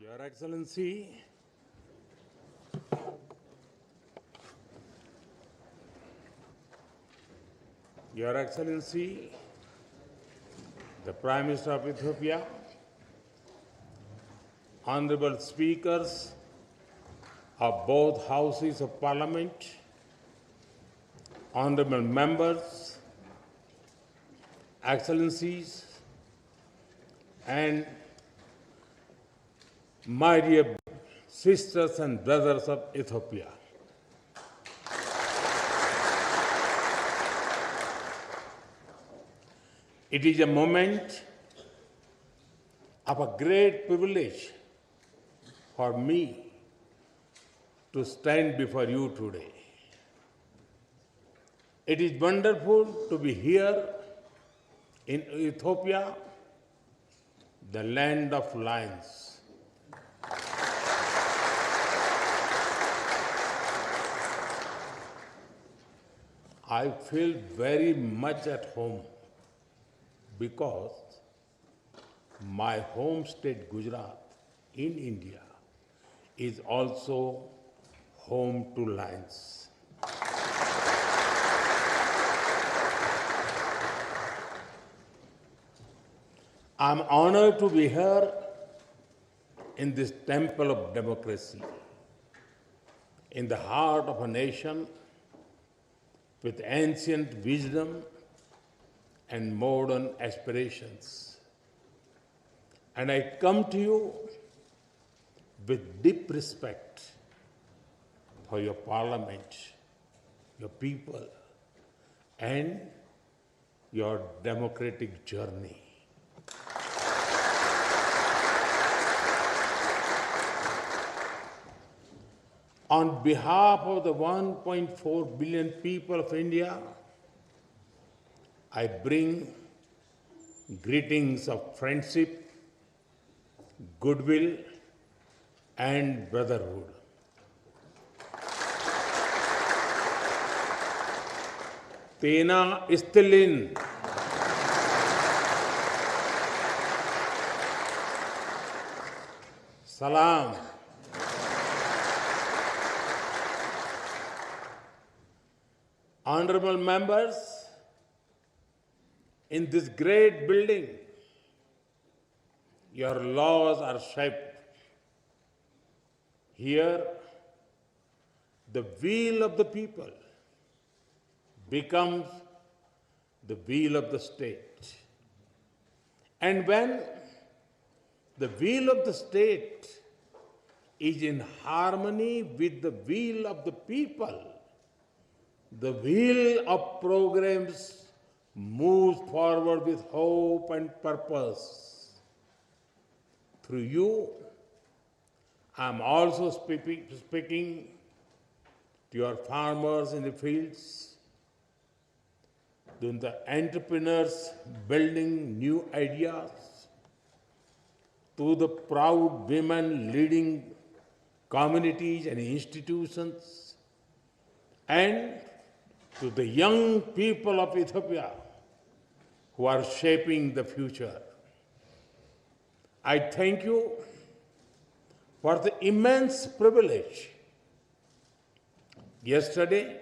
Your Excellency, Your Excellency, the Prime Minister of Ethiopia, Honorable Speakers of both Houses of Parliament, Honorable Members, Excellencies, and my dear sisters and brothers of Ethiopia. It is a moment of a great privilege for me to stand before you today. It is wonderful to be here in Ethiopia, the land of lions. I feel very much at home because my home state Gujarat in India is also home to lions. I'm honored to be here in this temple of democracy, in the heart of a nation with ancient wisdom and modern aspirations. And I come to you with deep respect for your parliament, your people, and your democratic journey. On behalf of the 1.4 billion people of India, I bring greetings of friendship, goodwill, and brotherhood. Tena istilin. Salam. Honorable members, in this great building, your laws are shaped. Here, the will of the people becomes the will of the state. And when the will of the state is in harmony with the will of the people, the wheel of programs moves forward with hope and purpose. Through you, I am also speaking to your farmers in the fields, to the entrepreneurs building new ideas, to the proud women leading communities and institutions, and to the young people of Ethiopia who are shaping the future. I thank you for the immense privilege. Yesterday,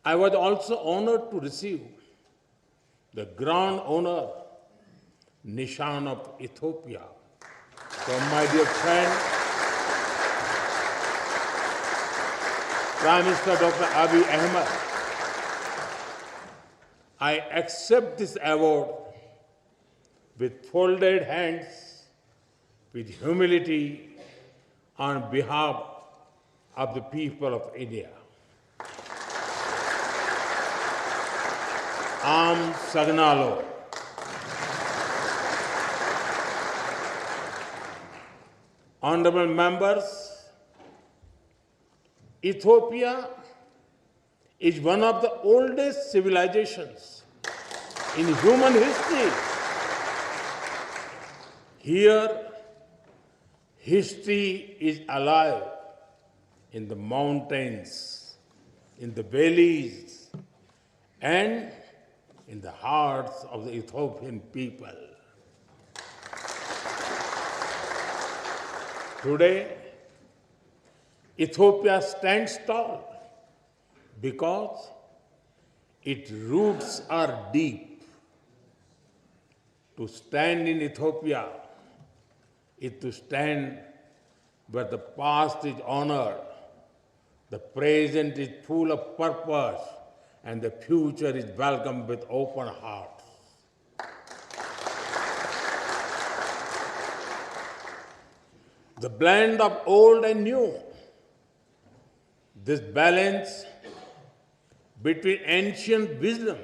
I was also honored to receive the Grand Honor Nishan of Ethiopia from my dear friend, Prime Minister Dr. Abiy Ahmed. I accept this award with folded hands, with humility on behalf of the people of India. Am Sagnalo. Honorable members, Ethiopia is one of the oldest civilizations in human history. Here, history is alive in the mountains, in the valleys, and in the hearts of the Ethiopian people. Today, Ethiopia stands tall because its roots are deep. To stand in Ethiopia is to stand where the past is honored, the present is full of purpose, and the future is welcomed with open hearts. The blend of old and new, this balance between ancient wisdom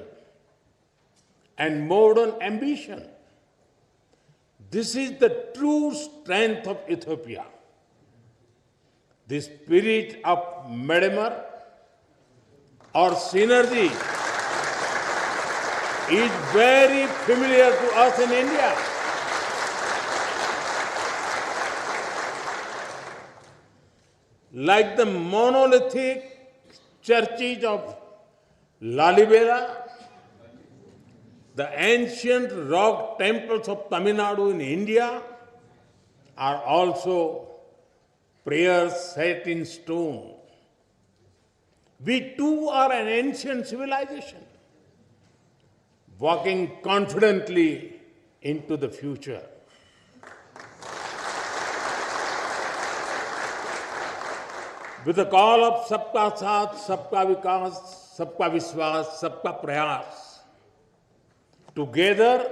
and modern ambition, this is the true strength of Ethiopia. The spirit of Medemar or synergy is very familiar to us in India. Like the monolithic churches of Lalibela, the ancient rock temples of Tamil Nadu in India are also prayers set in stone. We too are an ancient civilization, walking confidently into the future. With the call of Sabka Saath, Sabka Vikas, Sabka Vishwas, Sabka Prayas, together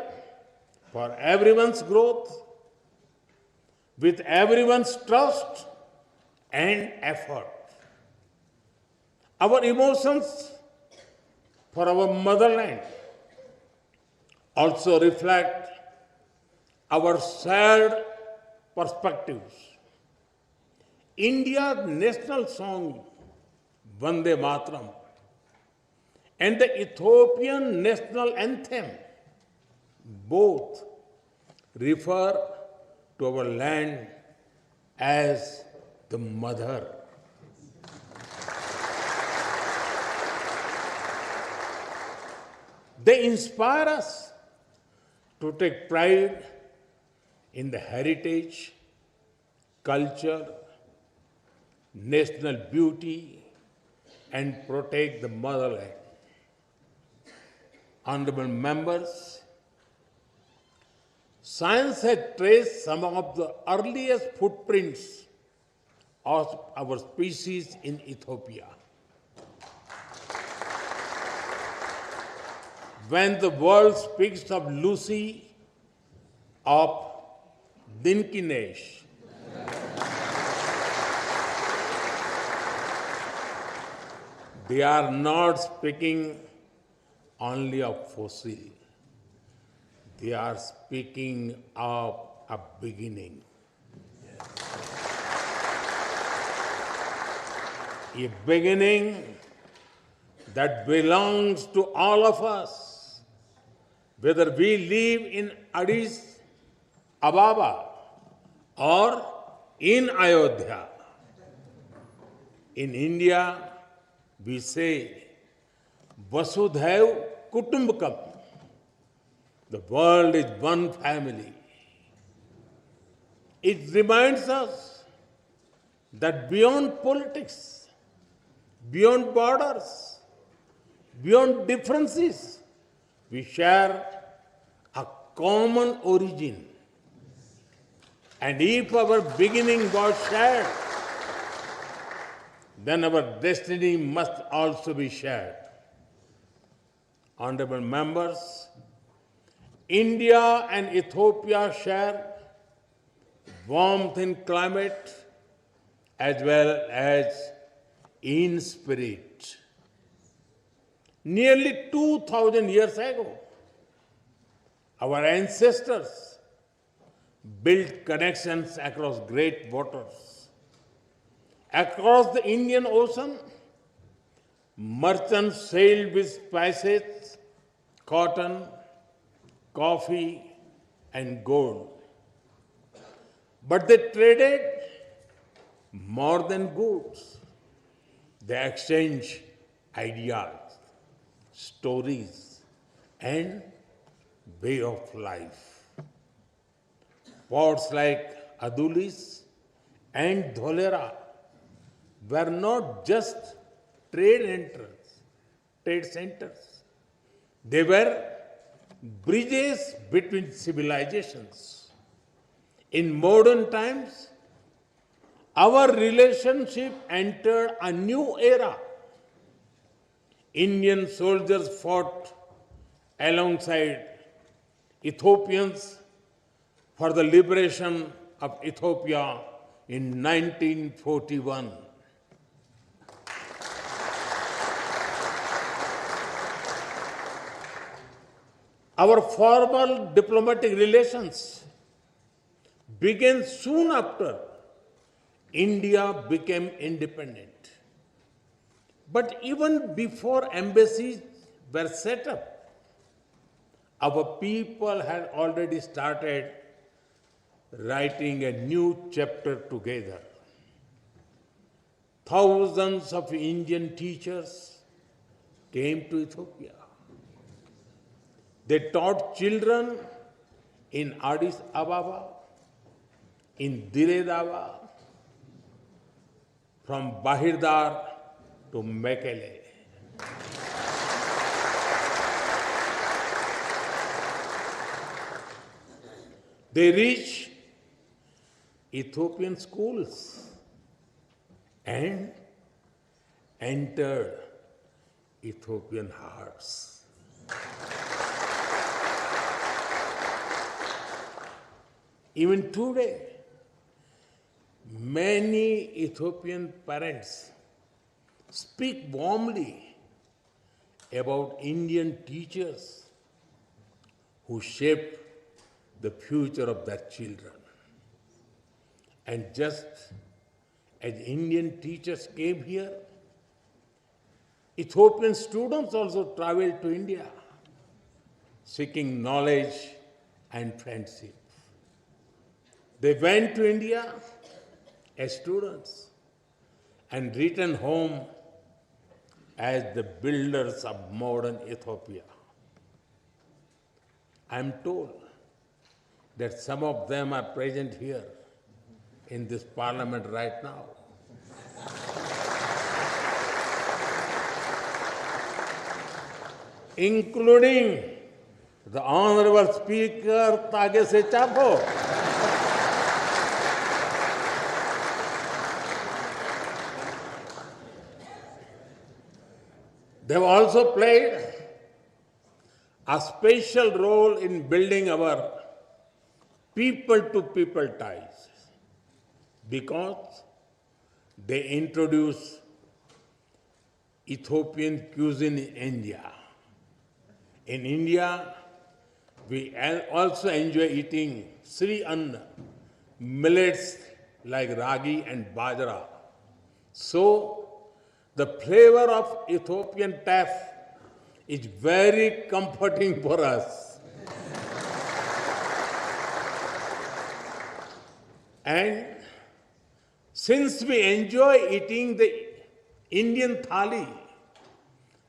for everyone's growth, with everyone's trust and effort. Our emotions for our motherland also reflect our shared perspectives. India's national song, Vande Mataram, and the Ethiopian national anthem, both refer to our land as the mother. They inspire us to take pride in the heritage, culture, national beauty, and protect the motherland. Honorable members, science has traced some of the earliest footprints of our species in Ethiopia. When the world speaks of Lucy, of Dinkinesh, they are not speaking only of fossil. They are speaking of a beginning. A beginning that belongs to all of us, whether we live in Addis Ababa or in Ayodhya. In India, we say, Vasudhaiv Kutumbakam. The world is one family. It reminds us that beyond politics, beyond borders, beyond differences, we share a common origin. And if our beginning was shared, then our destiny must also be shared. Honorable members, India and Ethiopia share warmth in climate as well as in spirit. Nearly 2,000 years ago, our ancestors built connections across great waters. Across the Indian Ocean, merchants sailed with spices, cotton, coffee, and gold. But they traded more than goods. They exchanged ideas, stories, and way of life. Ports like Adulis and Dholera were not just trade centers. They were bridges between civilizations. In modern times, our relationship entered a new era. Indian soldiers fought alongside Ethiopians for the liberation of Ethiopia in 1941. Our formal diplomatic relations began soon after India became independent. But even before embassies were set up, our people had already started writing a new chapter together. Thousands of Indian teachers came to Ethiopia. They taught children in Addis Ababa, in Dire Dawa, from Bahirdar to Mekele. They reached Ethiopian schools and entered Ethiopian hearts. Even today, many Ethiopian parents speak warmly about Indian teachers who shaped the future of their children. And just as Indian teachers came here, Ethiopian students also traveled to India, seeking knowledge and friendship. They went to India as students and returned home as the builders of modern Ethiopia. I am told that some of them are present here in this parliament right now. Including the Honorable Speaker Tagese Chapo. They have also played a special role in building our people-to-people ties because they introduced Ethiopian cuisine in India. In India, we also enjoy eating Sri Anna, millets like ragi and bajra. So, the flavor of Ethiopian teff is very comforting for us. And since we enjoy eating the Indian thali,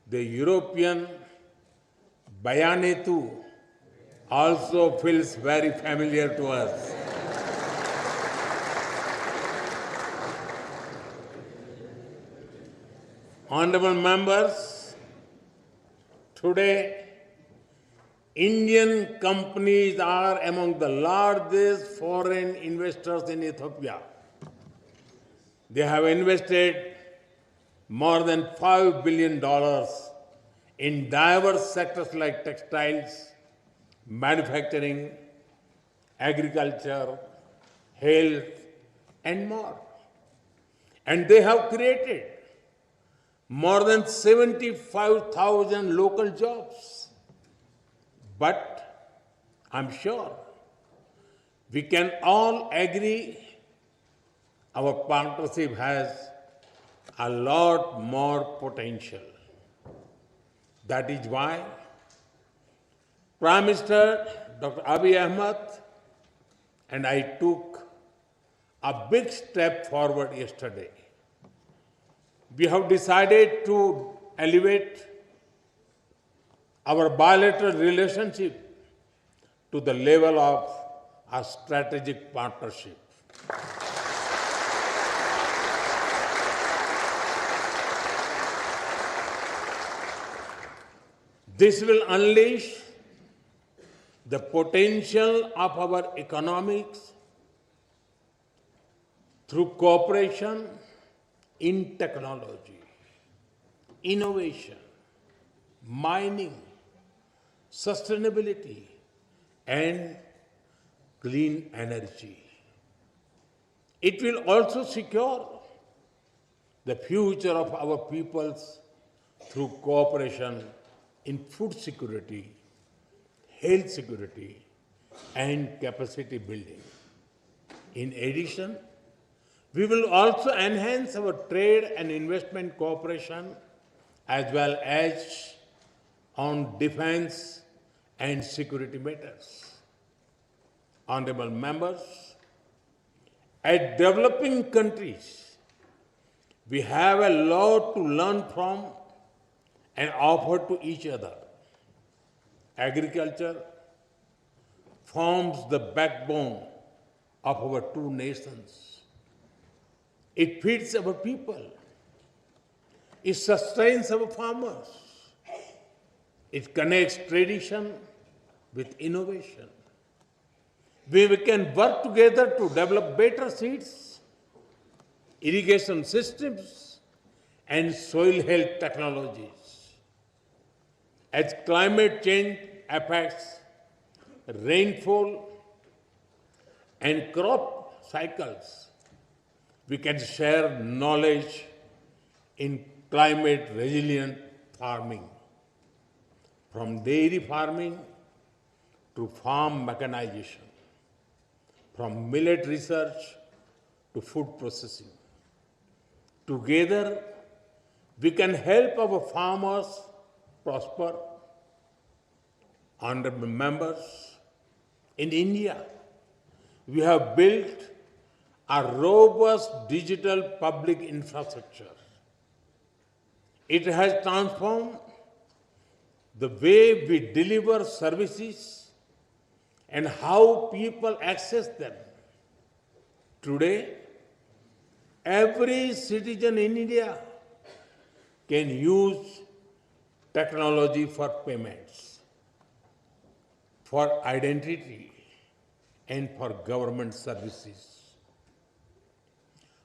the European bayanetu also feels very familiar to us. Honorable members, today Indian companies are among the largest foreign investors in Ethiopia. They have invested more than $5 billion in diverse sectors like textiles, manufacturing, agriculture, health, and more. And they have created more than 75,000 local jobs. But I'm sure we can all agree our partnership has a lot more potential. That is why Prime Minister Dr. Abiy Ahmed and I took a big step forward yesterday. We have decided to elevate our bilateral relationship to the level of a strategic partnership. This will unleash the potential of our economics through cooperation in technology, innovation, mining, sustainability, and clean energy. It will also secure the future of our peoples through cooperation in food security, health security, and capacity building. In addition, we will also enhance our trade and investment cooperation as well as on defense and security matters. Honorable members, as developing countries, we have a lot to learn from and offer to each other. Agriculture forms the backbone of our two nations. It feeds our people. It sustains our farmers. It connects tradition with innovation. We can work together to develop better seeds, irrigation systems, and soil health technologies. As climate change affects rainfall and crop cycles, we can share knowledge in climate resilient farming, from dairy farming to farm mechanization, from millet research to food processing. Together, we can help our farmers prosper. Honorable members, in India, we have built a robust digital public infrastructure. It has transformed the way we deliver services and how people access them. Today, every citizen in India can use technology for payments, for identity, and for government services.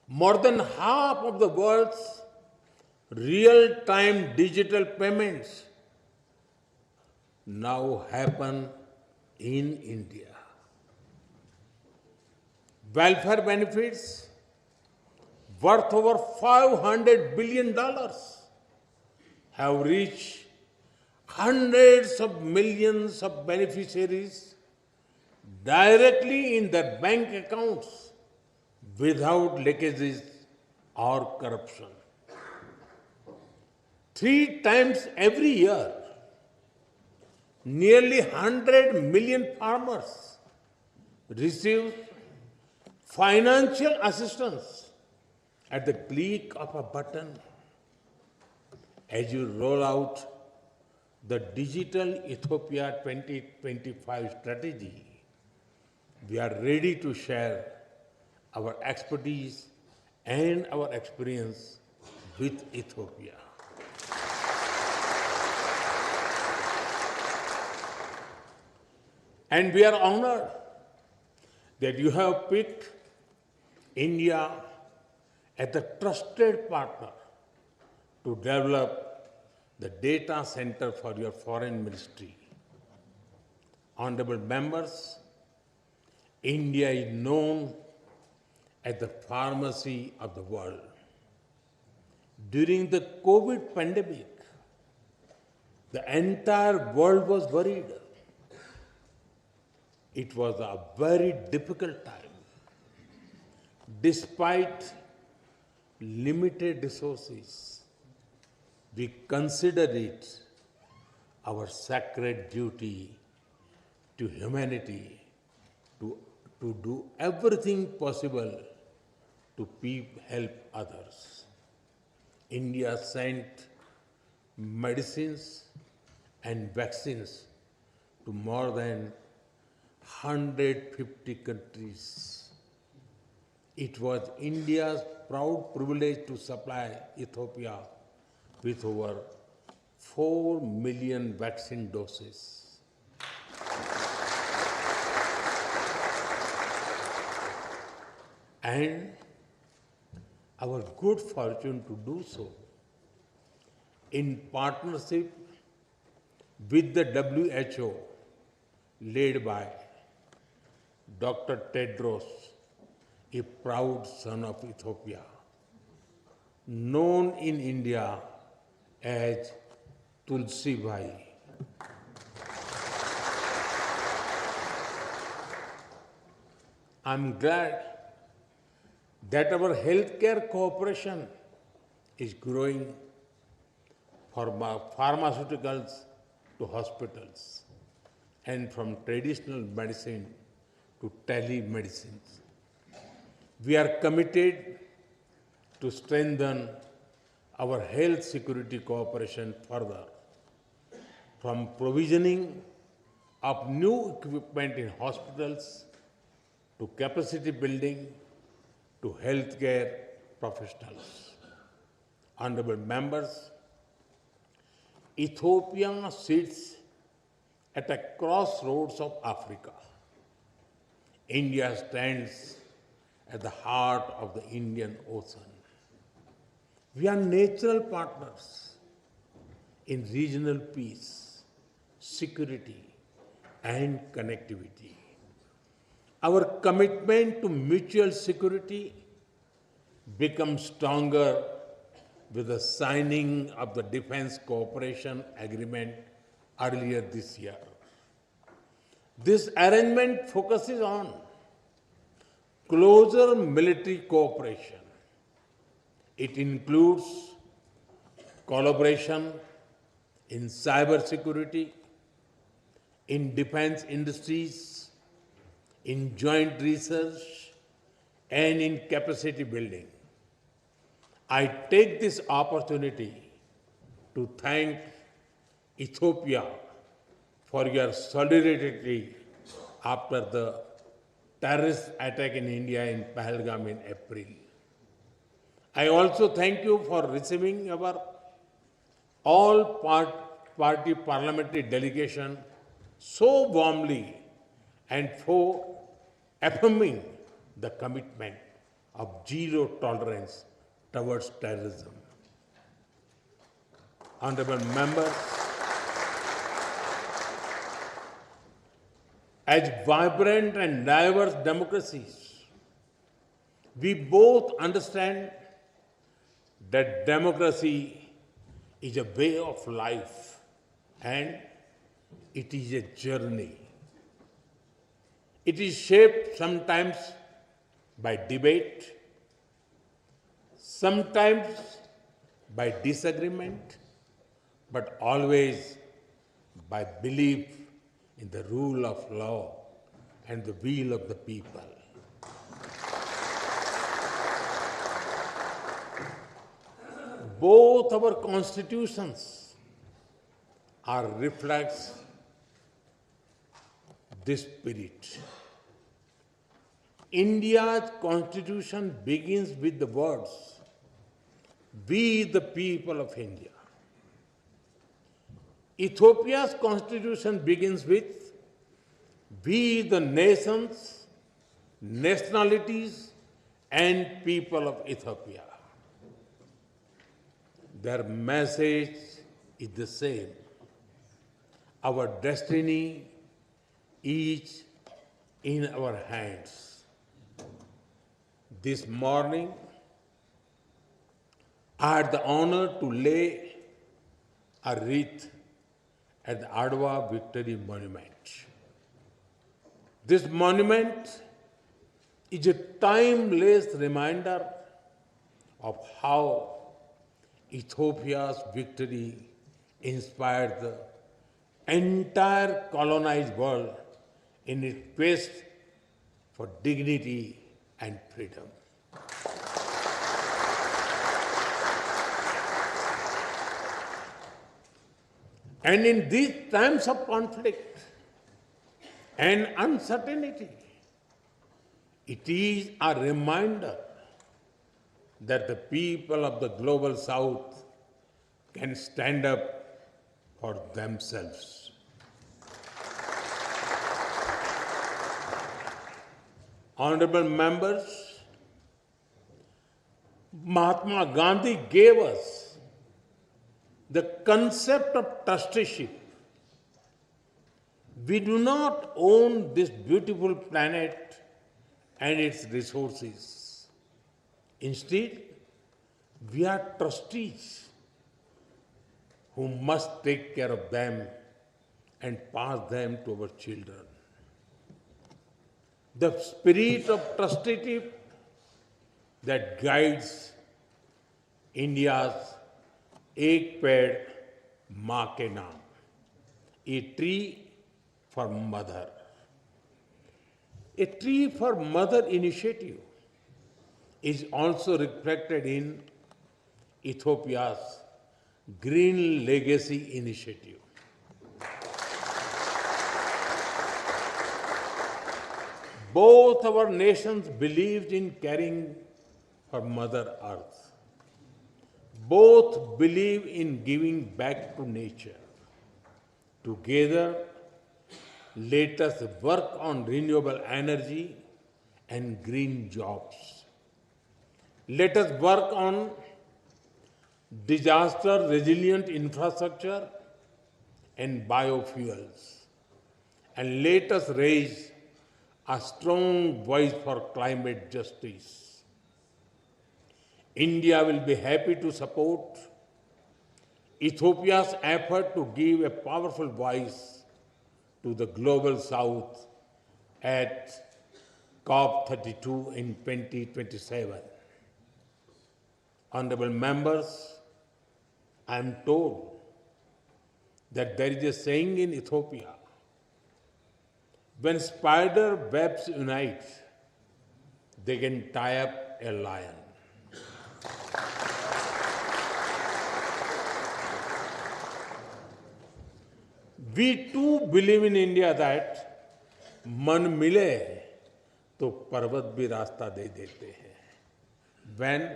More than half of the world's real-time digital payments now happen in India. Welfare benefits worth over $500 billion have reached hundreds of millions of beneficiaries directly in their bank accounts without leakages or corruption. 3 times every year, nearly 100 million farmers receive financial assistance at the click of a button. As you roll out the Digital Ethiopia 2025 strategy, we are ready to share our expertise and our experience with Ethiopia. And we are honored that you have picked India as the trusted partner to develop the data center for your foreign ministry. Honorable members, India is known as the pharmacy of the world. During the COVID pandemic, the entire world was worried. It was a very difficult time. Despite limited resources, we consider it our sacred duty to humanity to do everything possible to help others. India sent medicines and vaccines to more than 150 countries. It was India's proud privilege to supply Ethiopia with over 4 million vaccine doses. And our good fortune to do so in partnership with the WHO, led by Dr. Tedros, a proud son of Ethiopia, known in India as Tulsi Bhai. I'm glad that our healthcare cooperation is growing from pharmaceuticals to hospitals and from traditional medicine to telemedicine. We are committed to strengthen our health security cooperation further, from provisioning of new equipment in hospitals to capacity building to healthcare professionals. Honorable members, Ethiopia sits at a crossroads of Africa. India stands at the heart of the Indian Ocean. We are natural partners in regional peace, security, and connectivity. Our commitment to mutual security becomes stronger with the signing of the Defense Cooperation Agreement earlier this year. This arrangement focuses on closer military cooperation. It includes collaboration in cybersecurity, in defense industries, in joint research, and in capacity building. I take this opportunity to thank Ethiopia for your solidarity after the terrorist attack in India in Pahalgam in April. I also thank you for receiving our all-party parliamentary delegation so warmly and for affirming the commitment of zero tolerance towards terrorism. Honorable members, as vibrant and diverse democracies, we both understand that democracy is a way of life and it is a journey. It is shaped sometimes by debate, sometimes by disagreement, but always by belief in the rule of law and the will of the people. Both our constitutions are reflects this spirit. India's constitution begins with the words, "We the people of India." Ethiopia's constitution begins with, "We the nations, nationalities, and people of Ethiopia." Their message is the same. Our destiny is in our hands. This morning, I had the honor to lay a wreath at the Adwa Victory Monument. This monument is a timeless reminder of how Ethiopia's victory inspired the entire colonized world in its quest for dignity and freedom. And in these times of conflict and uncertainty, it is a reminder that the people of the global South can stand up for themselves. Honorable members, Mahatma Gandhi gave us the concept of trusteeship. We do not own this beautiful planet and its resources. Instead, we are trustees who must take care of them and pass them to our children. The spirit of trusteeship that guides India's Ek Ped Maa Ke Naam, a tree for mother. A tree for mother initiative is also reflected in Ethiopia's Green Legacy Initiative. Both our nations believed in caring for Mother Earth. Both believe in giving back to nature. Together, let us work on renewable energy and green jobs. Let us work on disaster-resilient infrastructure and biofuels. And let us raise a strong voice for climate justice. India will be happy to support Ethiopia's effort to give a powerful voice to the Global South at COP32 in 2027. Honorable members, I am told that there is a saying in Ethiopia, when spider webs unite, they can tie up a lion. We too believe in India that man mile to parvat bhi rasta de dete hain. When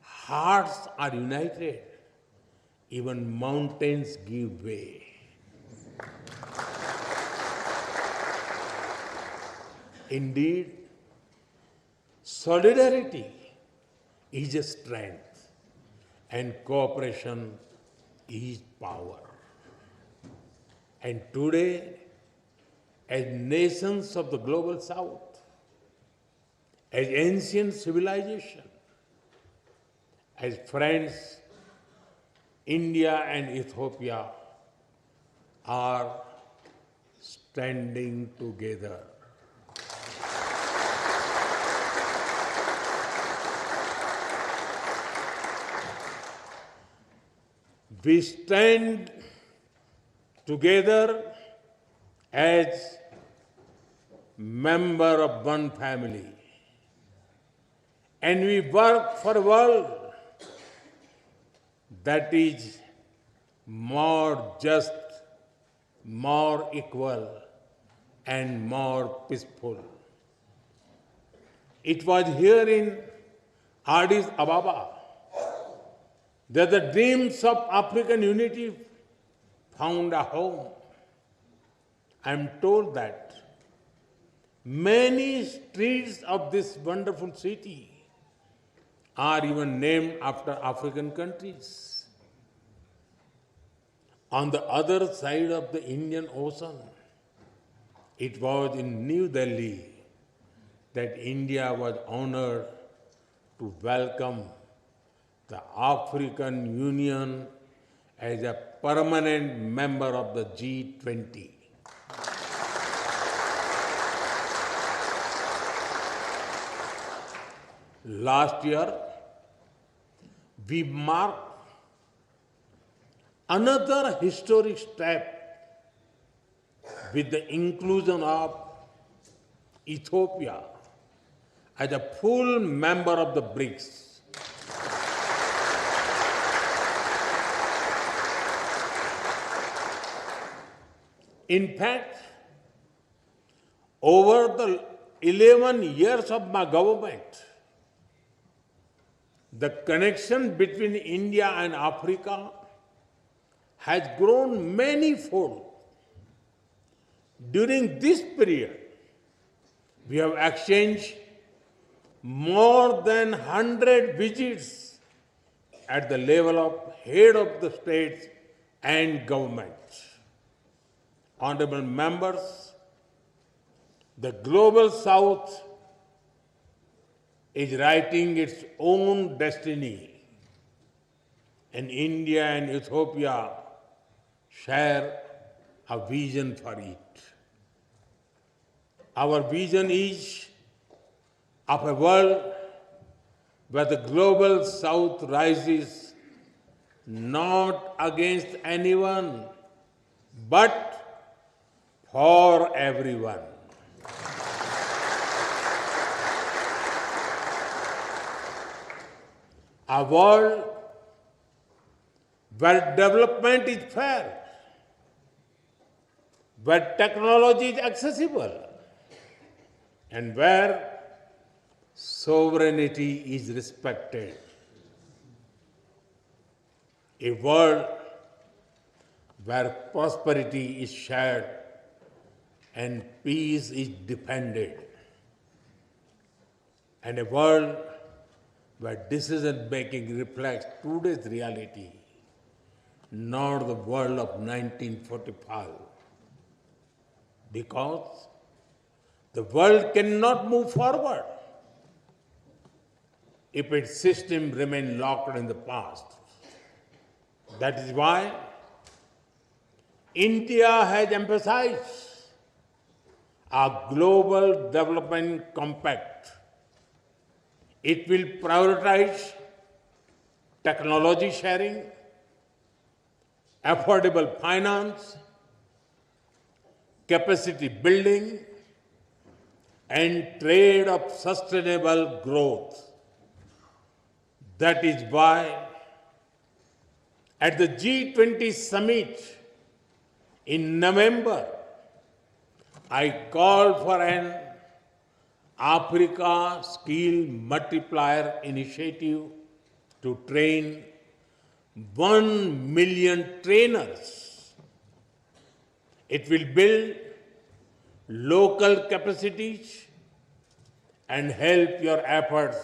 hearts are united, even mountains give way. Indeed, solidarity is a strength and cooperation is power. And today, as nations of the Global South, as ancient civilization, as friends, India and Ethiopia are standing together. We stand together as member of one family, and we work for a world that is more just, more equal, and more peaceful. It was here in Addis Ababa that the dreams of African unity found a home. I am told that many streets of this wonderful city are even named after African countries. On the other side of the Indian Ocean, it was in New Delhi that India was honored to welcome the African Union as a permanent member of the G20. Last year, we marked another historic step with the inclusion of Ethiopia as a full member of the BRICS. In fact, over the 11 years of my government, the connection between India and Africa has grown many-fold. During this period, we have exchanged more than 100 visits at the level of head of the states and governments. Honorable members, the Global South is writing its own destiny, and India and Ethiopia share a vision for it. Our vision is of a world where the Global South rises not against anyone, but for everyone. A world where development is fair, where technology is accessible, and where sovereignty is respected. A world where prosperity is shared and peace is defended. And a world where decision-making reflects today's reality, not the world of 1945. Because the world cannot move forward if its system remains locked in the past. That is why India has emphasized a global development compact. It will prioritize technology sharing, affordable finance, capacity building, and trade of sustainable growth. That is why at the G20 summit in November, I called for an Africa Skill Multiplier Initiative to train 1 million trainers. It will build local capacities and help your efforts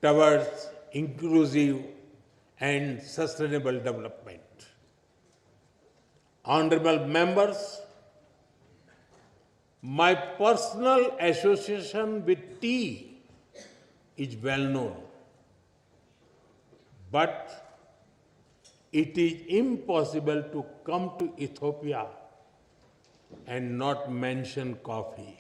towards inclusive and sustainable development. Honorable members, my personal association with tea is well known, but it is impossible to come to Ethiopia and not mention coffee.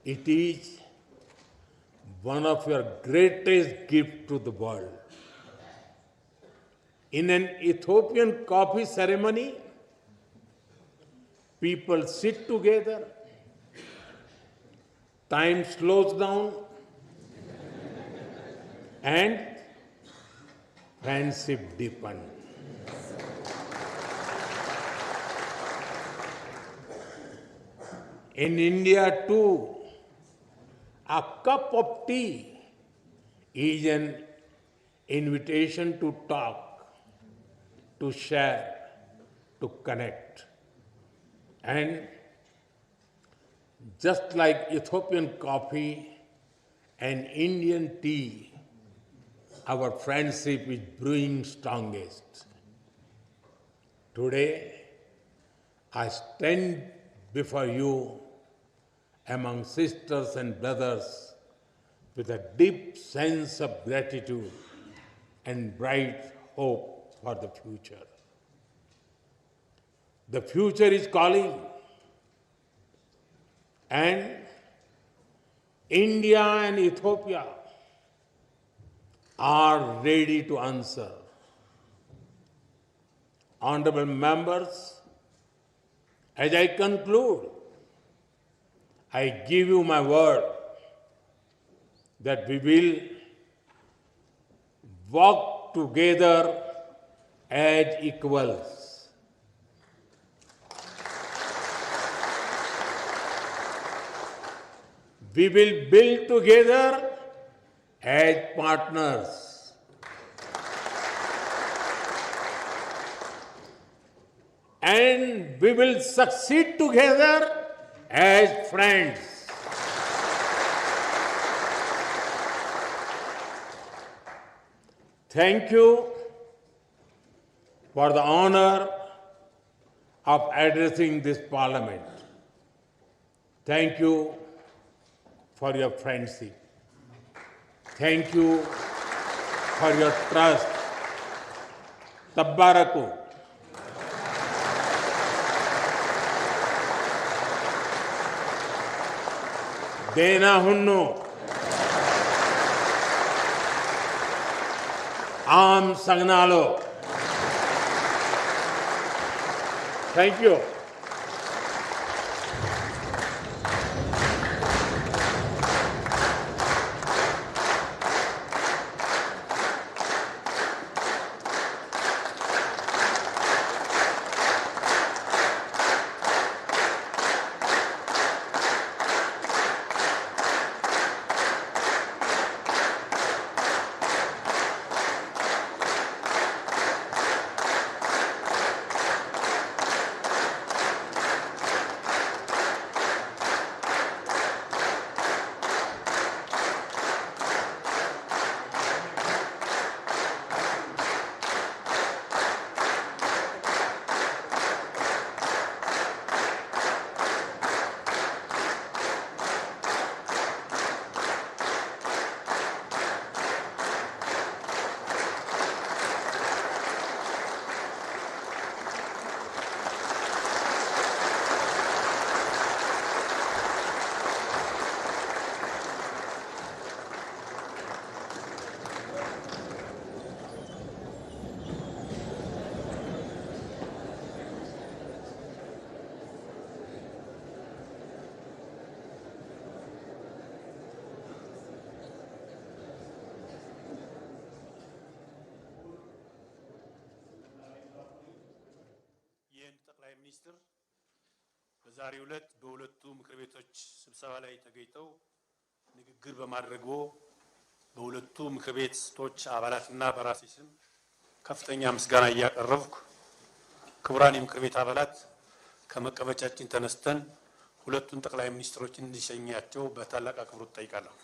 It is one of your greatest gifts to the world. In an Ethiopian coffee ceremony, people sit together, time slows down, and friendship deepens. In India too, a cup of tea is an invitation to talk, to share, to connect. And just like Ethiopian coffee and Indian tea, our friendship is brewing strongest. Today, I stand before you among sisters and brothers with a deep sense of gratitude and bright hope for the future. The future is calling, and India and Ethiopia are ready to answer. Honorable members, as I conclude, I give you my word that we will walk together as equals. We will build together as partners. And we will succeed together as friends. Thank you for the honor of addressing this parliament. Thank you for your friendship. Thank you for your trust. Tabbaraku. Dena hunno. Am Sagnalo. Thank you. ሚኒስትር በዛሬው ዕለት በሁለቱ ምክር ቤቶች ስብሰባ ላይ ተገኝተው ንግግር በማድረጉ በሁለቱ ምክር ቤቶች አባላትና በራሴ ስም ከፍተኛ ምስጋና እያቀረብኩ ክቡራን የምክር ቤት አባላት ከመቀመጫችን ተነስተን ሁለቱን ጠቅላይ ሚኒስትሮችን እንዲሸኛቸው በታላቅ አክብሮት ጠይቃለሁ።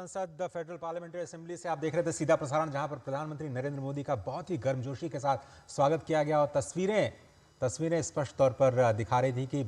संसद federal parliamentary assembly से आप देख रहे थे सीधा प्रसारण, जहां पर प्रधानमंत्री नरेंद्र मोदी का बहुत ही गर्मजोशी के साथ स्वागत किया गया और तस्वीरें स्पष्ट तौर पर दिखा रही थी कि